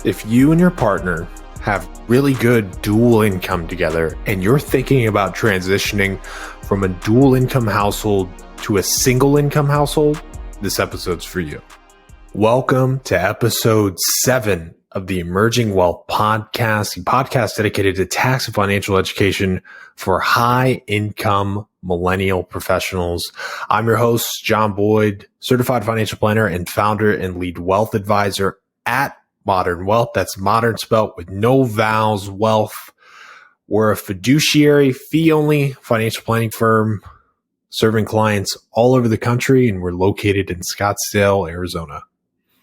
If you and your partner have really good dual income together and you're thinking about transitioning from a dual income household to a single income household, this episode's for you. Welcome to episode 7 of the Emerging Wealth Podcast, a podcast dedicated to tax and financial education for high income millennial professionals. I'm your host, John Boyd, certified financial planner and founder and lead wealth advisor at Modern Wealth. That's modern spelt with no vowels, wealth. We're a fiduciary, fee-only financial planning firm serving clients all over the country, and we're located in Scottsdale, Arizona.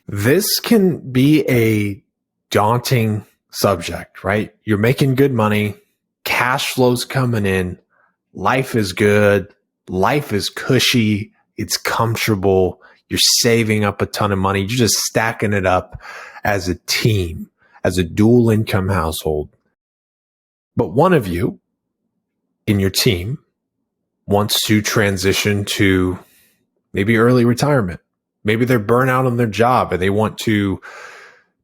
This can be a daunting subject, right? You're making good money, cash flow's coming in, life is good, life is cushy, it's comfortable, you're saving up a ton of money, you're just stacking it up as a team, as a dual income household. But one of you in your team wants to transition to maybe early retirement. Maybe they're burnt out on their job and they want to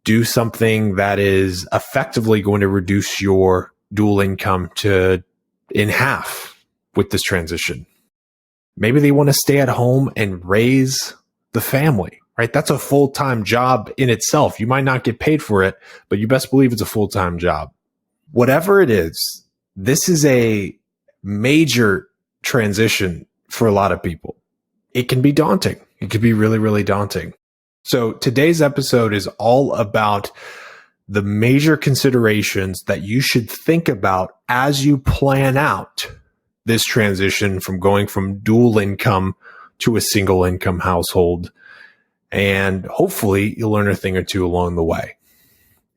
do something that is effectively going to reduce your dual income in half with this transition. Maybe they want to stay at home and raise the family, right? That's a full-time job in itself. You might not get paid for it, but you best believe it's a full-time job. Whatever it is, this is a major transition for a lot of people. It can be daunting. It could be really, really daunting. So today's episode is all about the major considerations that you should think about as you plan out this transition from going from dual income to a single income household. And hopefully you'll learn a thing or two along the way.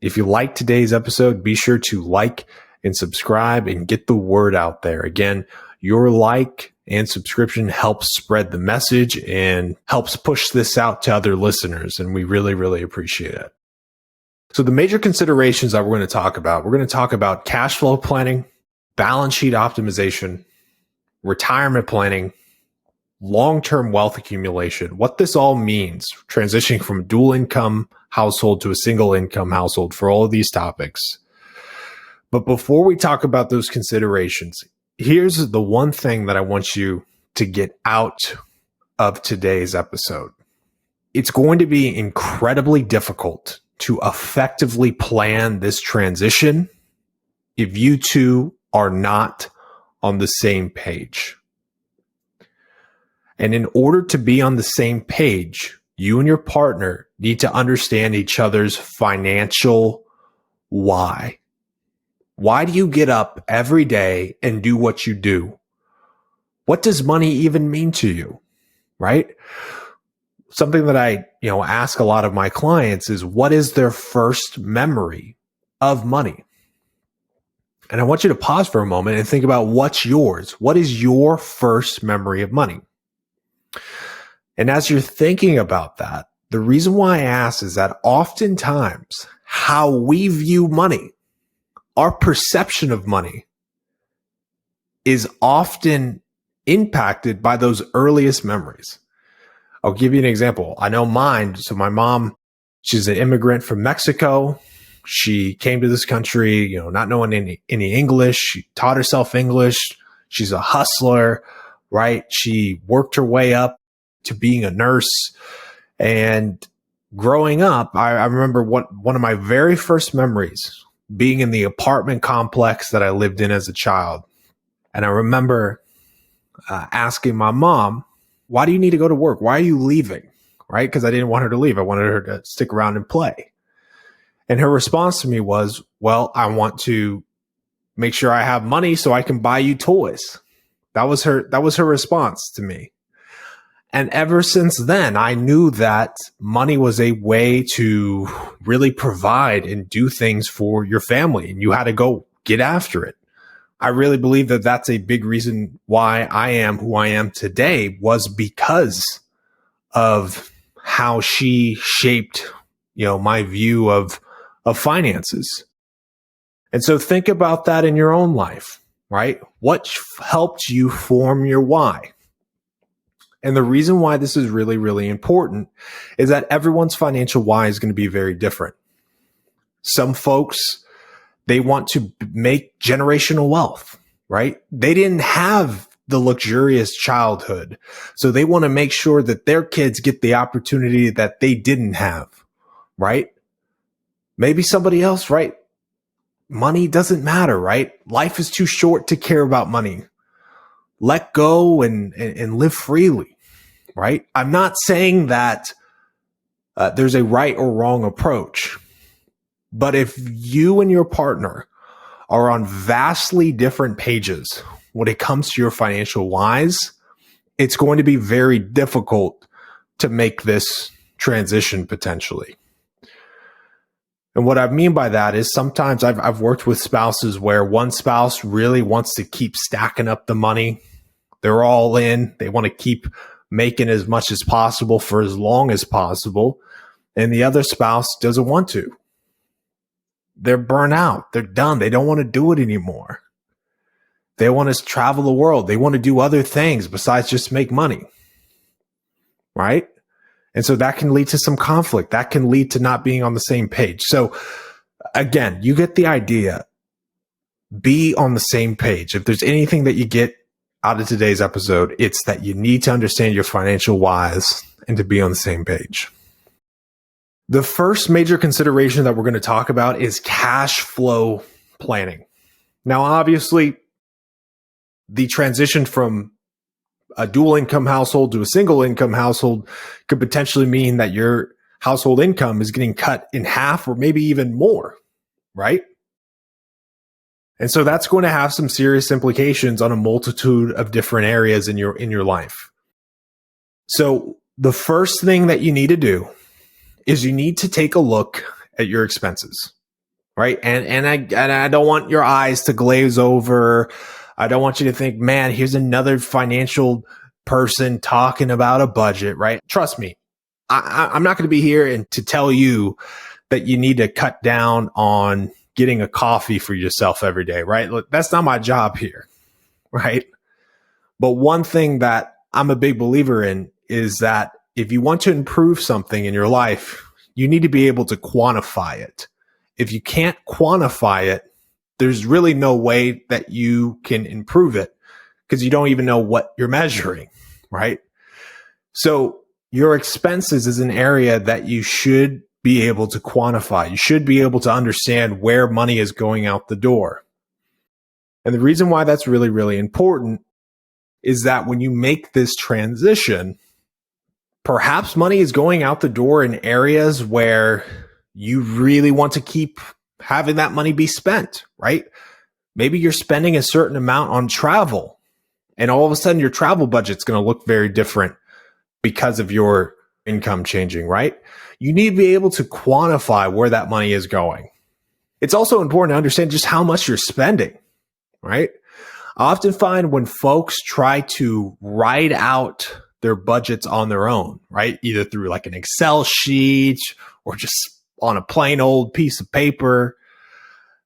If you like today's episode, be sure to like and subscribe and get the word out there. Again, your like and subscription helps spread the message and helps push this out to other listeners. And we really, really appreciate it. So the major considerations that we're going to talk about cash flow planning, balance sheet optimization, retirement planning, long-term wealth accumulation, what this all means, transitioning from a dual income household to a single income household for all of these topics. But before we talk about those considerations, here's the one thing that I want you to get out of today's episode. It's going to be incredibly difficult to effectively plan this transition if you two are not on the same page. And in order to be on the same page, you and your partner need to understand each other's financial why. Why do you get up every day and do what you do? What does money even mean to you, right? Something that I, ask a lot of my clients is, what is their first memory of money? And I want you to pause for a moment and think about what's yours. What is your first memory of money? And as you're thinking about that, the reason why I ask is that oftentimes how we view money, our perception of money, is often impacted by those earliest memories. I'll give you an example. I know mine. So my mom, she's an immigrant from Mexico. She came to this country, not knowing any English. She taught herself English. She's a hustler, right? She worked her way up to being a nurse. And growing up, I remember one of my very first memories being in the apartment complex that I lived in as a child. And I remember asking my mom, why do you need to go to work? Why are you leaving? Right? Because I didn't want her to leave. I wanted her to stick around and play. And her response to me was, well, I want to make sure I have money so I can buy you toys. That was her response to me. And ever since then, I knew that money was a way to really provide and do things for your family, and you had to go get after it. I really believe that that's a big reason why I am who I am today, was because of how she shaped, my view of finances. And so think about that in your own life, right? What helped you form your why? And the reason why this is really, really important is that everyone's financial why is going to be very different. Some folks, they want to make generational wealth, right? They didn't have the luxurious childhood. So they want to make sure that their kids get the opportunity that they didn't have, right? Maybe somebody else, right? Money doesn't matter, right? Life is too short to care about money. Let go and live freely, right? I'm not saying that there's a right or wrong approach, but if you and your partner are on vastly different pages when it comes to your financial whys, it's going to be very difficult to make this transition potentially. And what I mean by that is sometimes I've worked with spouses where one spouse really wants to keep stacking up the money. They're all in. They want to keep making as much as possible for as long as possible. And the other spouse doesn't want to. They're burnt out. They're done. They don't want to do it anymore. They want to travel the world. They want to do other things besides just make money. Right? And so that can lead to some conflict. That can lead to not being on the same page. So again, you get the idea. Be on the same page. If there's anything that you get out of today's episode, it's that you need to understand your financial whys and to be on the same page. The first major consideration that we're going to talk about is cash flow planning. Now, obviously, the transition from a dual income household to a single income household could potentially mean that your household income is getting cut in half or maybe even more, right? And so that's going to have some serious implications on a multitude of different areas in your life. So the first thing that you need to do is you need to take a look at your expenses, right? And I don't want your eyes to glaze over. I don't want you to think, man, here's another financial person talking about a budget, right? Trust me, I'm not going to be here and to tell you that you need to cut down on getting a coffee for yourself every day, right? Look, that's not my job here, right? But one thing that I'm a big believer in is that if you want to improve something in your life, you need to be able to quantify it. If you can't quantify it, there's really no way that you can improve it because you don't even know what you're measuring, right? So your expenses is an area that you should be able to quantify. You should be able to understand where money is going out the door. And the reason why that's really, really important is that when you make this transition, perhaps money is going out the door in areas where you really want to keep having that money be spent, right? Maybe you're spending a certain amount on travel, and all of a sudden your travel budget's going to look very different because of your income changing, right? You need to be able to quantify where that money is going. It's also important to understand just how much you're spending, right? I often find when folks try to write out their budgets on their own, right? Either through like an Excel sheet or just on a plain old piece of paper,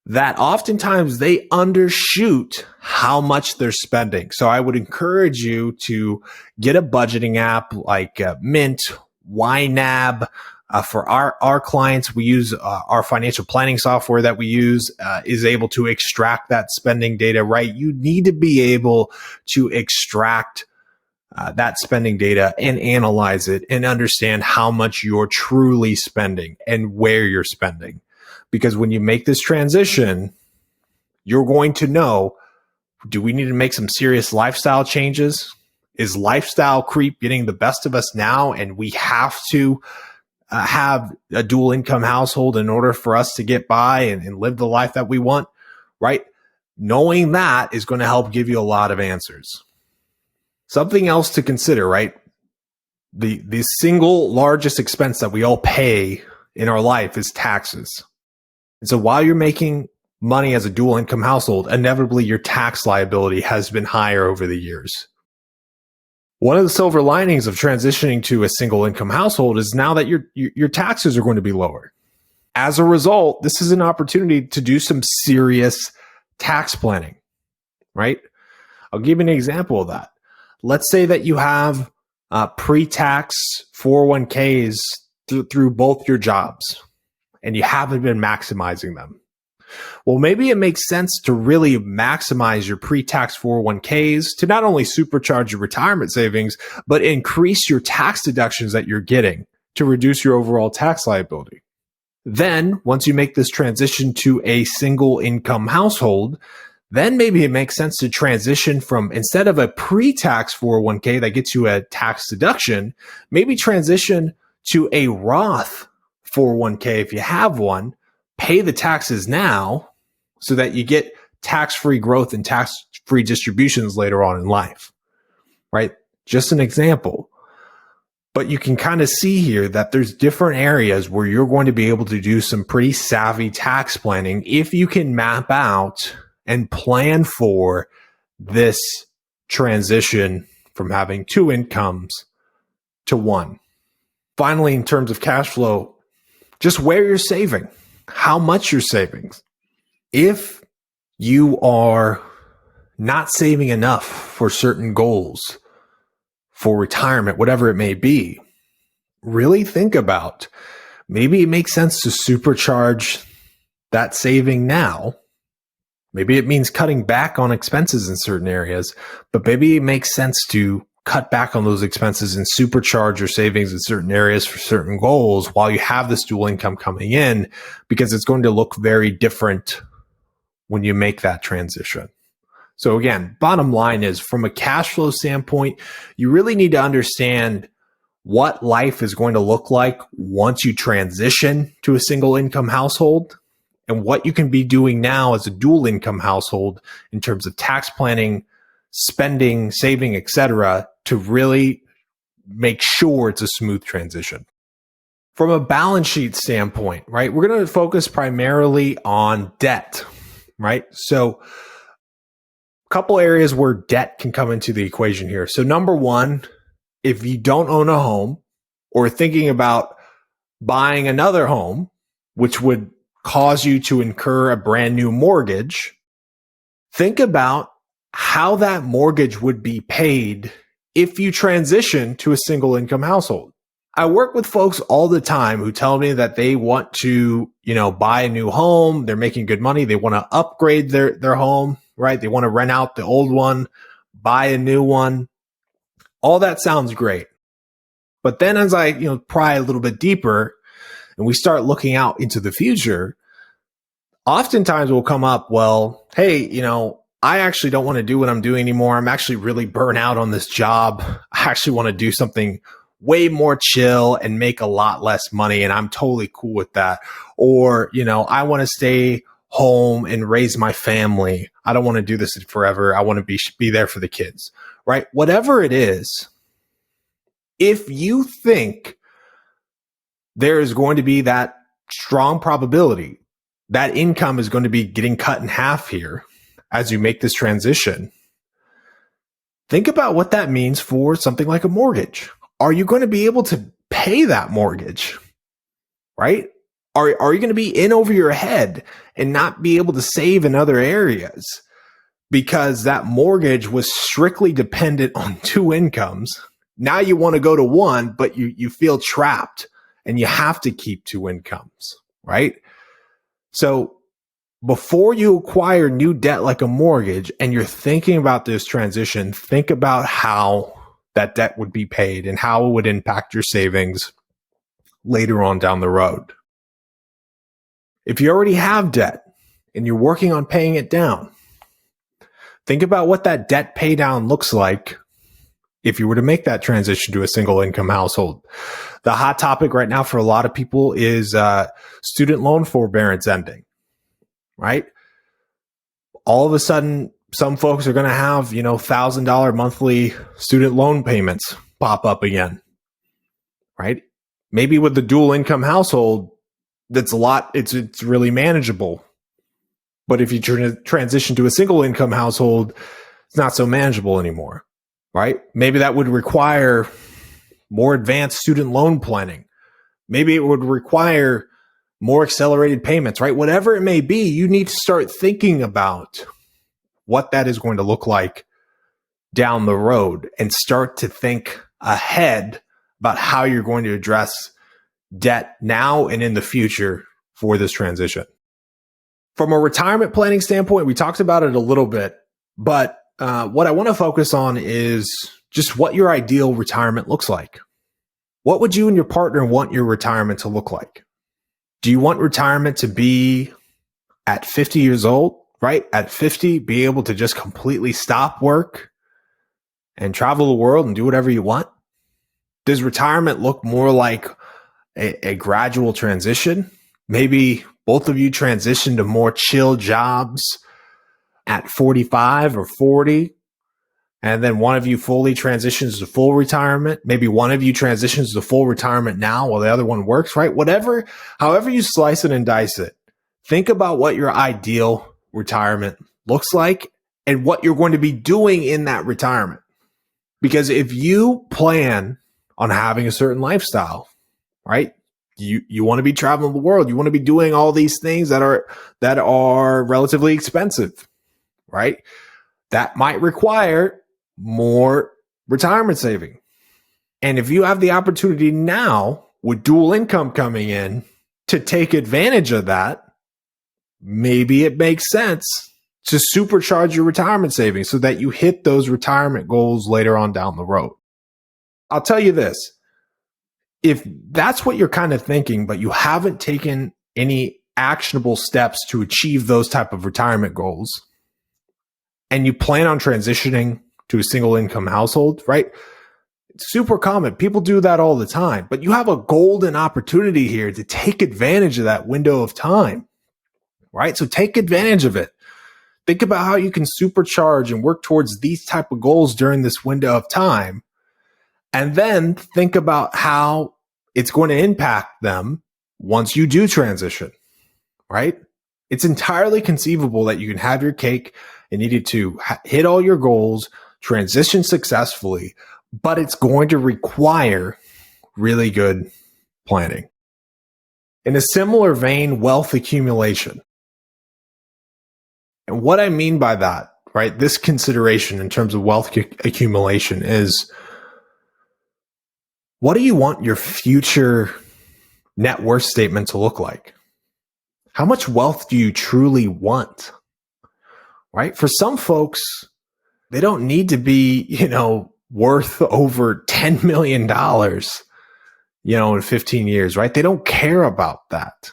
that oftentimes they undershoot how much they're spending. So I would encourage you to get a budgeting app like Mint, YNAB. For our clients, we use our financial planning software that we use is able to extract that spending data, right? You need to be able to extract that spending data and analyze it and understand how much you're truly spending and where you're spending. Because when you make this transition, you're going to know, do we need to make some serious lifestyle changes? Is lifestyle creep getting the best of us now? And we have to have a dual income household in order for us to get by and live the life that we want, right? Knowing that is going to help give you a lot of answers. Something else to consider, right? The single largest expense that we all pay in our life is taxes. And so while you're making money as a dual income household, inevitably your tax liability has been higher over the years. One of the silver linings of transitioning to a single income household is now that your taxes are going to be lower. As a result, this is an opportunity to do some serious tax planning, right? I'll give you an example of that. Let's say that you have pre-tax 401ks through both your jobs. and you haven't been maximizing them. Well, maybe it makes sense to really maximize your pre-tax 401ks to not only supercharge your retirement savings, but increase your tax deductions that you're getting to reduce your overall tax liability. Then, once you make this transition to a single income household, then maybe it makes sense to transition from, instead of a pre-tax 401k that gets you a tax deduction, maybe transition to a Roth 401k if you have one, pay the taxes now so that you get tax-free growth and tax-free distributions later on in life, right? Just an example. But you can kind of see here that there's different areas where you're going to be able to do some pretty savvy tax planning if you can map out and plan for this transition from having two incomes to one. Finally, in terms of cash flow, just where you're saving, how much you're saving. If you are not saving enough for certain goals, for retirement, whatever it may be, really think about, maybe it makes sense to supercharge that saving now. Maybe it means cutting back on expenses in certain areas, but maybe it makes sense to cut back on those expenses and supercharge your savings in certain areas for certain goals while you have this dual income coming in, because it's going to look very different when you make that transition. So again, bottom line is, from a cash flow standpoint, you really need to understand what life is going to look like once you transition to a single income household, and what you can be doing now as a dual income household in terms of tax planning, spending, saving, etc., to really make sure it's a smooth transition. From a balance sheet standpoint, right, we're going to focus primarily on debt, right? So couple areas where debt can come into the equation here. So number one, if you don't own a home or thinking about buying another home, which would cause you to incur a brand new mortgage, think about how that mortgage would be paid if you transition to a single income household. I work with folks all the time who tell me that they want to, buy a new home. They're making good money. They want to upgrade their home, right? They want to rent out the old one, buy a new one. All that sounds great. But then as I, pry a little bit deeper and we start looking out into the future, oftentimes we'll come up, well, hey, I actually don't want to do what I'm doing anymore. I'm actually really burnt out on this job. I actually want to do something way more chill and make a lot less money. And I'm totally cool with that. Or, I want to stay home and raise my family. I don't want to do this forever. I want to be there for the kids, right? Whatever it is, if you think there is going to be that strong probability that income is going to be getting cut in half here as you make this transition, think about what that means for something like a mortgage. Are you going to be able to pay that mortgage, right? Are you going to be in over your head and not be able to save in other areas because that mortgage was strictly dependent on two incomes? Now you want to go to one, but you feel trapped and you have to keep two incomes, right? So before you acquire new debt like a mortgage and you're thinking about this transition, think about how that debt would be paid and how it would impact your savings later on down the road. If you already have debt and you're working on paying it down, think about what that debt pay down looks like if you were to make that transition to a single income household. The hot topic right now for a lot of people is student loan forbearance ending, right? All of a sudden, some folks are going to have, $1,000 monthly student loan payments pop up again, right? Maybe with the dual income household, that's a lot. It's really manageable. But if you transition to a single income household, it's not so manageable anymore, right? Maybe that would require more advanced student loan planning. Maybe it would require more accelerated payments, right? Whatever it may be, you need to start thinking about what that is going to look like down the road and start to think ahead about how you're going to address debt now and in the future for this transition. From a retirement planning standpoint, we talked about it a little bit, but what I want to focus on is just what your ideal retirement looks like. What would you and your partner want your retirement to look like? Do you want retirement to be at 50 years old, right? At 50, be able to just completely stop work and travel the world and do whatever you want? Does retirement look more like a gradual transition? Maybe both of you transition to more chill jobs at 45 or 40, and then one of you fully transitions to full retirement. Maybe one of you transitions to full retirement now while the other one works, right? Whatever, however you slice it and dice it, think about what your ideal retirement looks like and what you're going to be doing in that retirement. Because if you plan on having a certain lifestyle, right? You want to be traveling the world. You want to be doing all these things that are relatively expensive, right? That might require more retirement saving. And if you have the opportunity now with dual income coming in to take advantage of that, maybe it makes sense to supercharge your retirement savings so that you hit those retirement goals later on down the road. I'll tell you this. If that's what you're kind of thinking, but you haven't taken any actionable steps to achieve those type of retirement goals, and you plan on transitioning to a single income household, right? It's super common. People do that all the time, but you have a golden opportunity here to take advantage of that window of time, right? So take advantage of it. Think about how you can supercharge and work towards these type of goals during this window of time. And then think about how it's going to impact them once you do transition, right? It's entirely conceivable that you can have your cake and needed to hit all your goals, transition successfully, but it's going to require really good planning. In a similar vein, wealth accumulation. And what I mean by that, right? This consideration in terms of wealth accumulation is, what do you want your future net worth statement to look like? How much wealth do you truly want? Right? For some folks, they don't need to be, worth over $10 million, in 15 years, right? They don't care about that,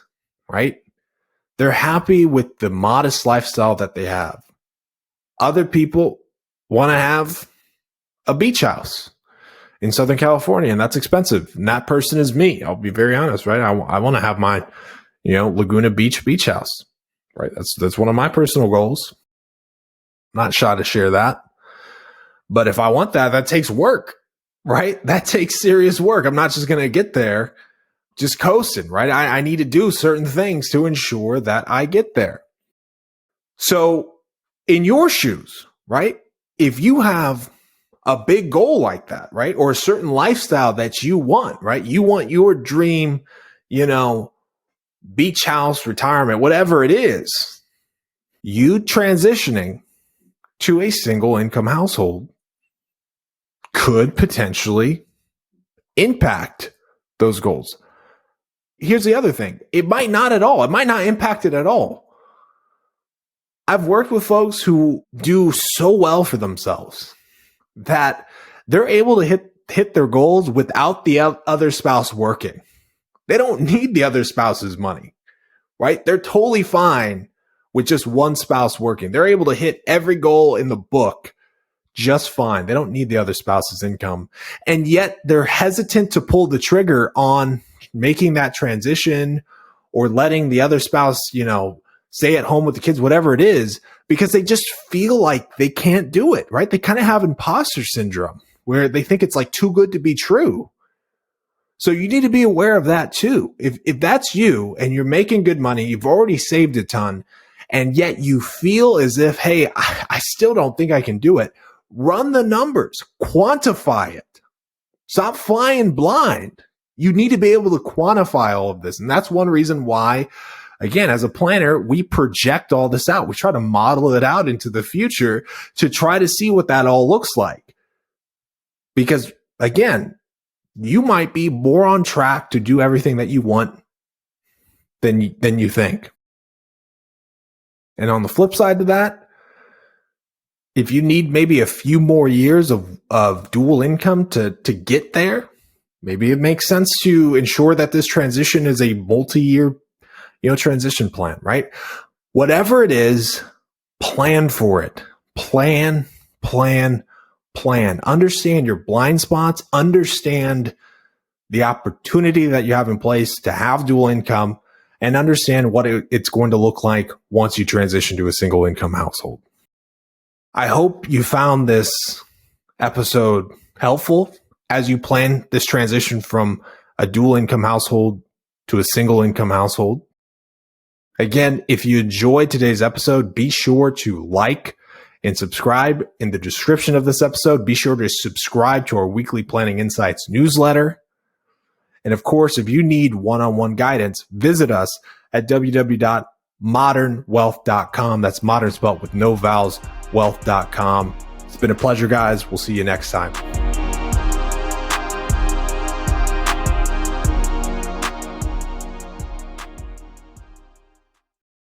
right? They're happy with the modest lifestyle that they have. Other people want to have a beach house in Southern California, and that's expensive. And that person is me. I'll be very honest, right? I want to have my, Laguna Beach house, right? That's one of my personal goals. Not shy to share that. But if I want that, that takes work, right? That takes serious work. I'm not just going to get there just coasting, right? I need to do certain things to ensure that I get there. So in your shoes, right? If you have a big goal like that, right? Or a certain lifestyle that you want, right? You want your dream, beach house, retirement, whatever it is, you transitioning to a single income household could potentially impact those goals. Here's the other thing. It might not at all. It might not impact it at all. I've worked with folks who do so well for themselves that they're able to hit their goals without the other spouse working. They don't need the other spouse's money, right? They're totally fine with just one spouse working. They're able to hit every goal in the book just fine. They don't need the other spouse's income. And yet they're hesitant to pull the trigger on making that transition or letting the other spouse, stay at home with the kids, whatever it is, because they just feel like they can't do it, right? They kind of have imposter syndrome where they think it's like too good to be true. So you need to be aware of that too. If that's you and you're making good money, you've already saved a ton, and yet you feel as if, hey, I still don't think I can do it. Run the numbers, quantify it. Stop flying blind. You need to be able to quantify all of this. And that's one reason why, again, as a planner, we project all this out. We try to model it out into the future to try to see what that all looks like. Because again, you might be more on track to do everything that you want than you think. And on the flip side to that, if you need maybe a few more years of dual income to get there, maybe it makes sense to ensure that this transition is a multi-year, transition plan, right? Whatever it is, plan for it. Plan. Understand your blind spots. Understand the opportunity that you have in place to have dual income, and understand what it's going to look like once you transition to a single income household. I hope you found this episode helpful as you plan this transition from a dual income household to a single income household. Again, if you enjoyed today's episode, be sure to like and subscribe. In the description of this episode, be sure to subscribe to our weekly Planning Insights newsletter. And of course, if you need one-on-one guidance, visit us at www.modernwealth.com. That's modern spelled with no vowels, wealth.com. It's been a pleasure, guys. We'll see you next time.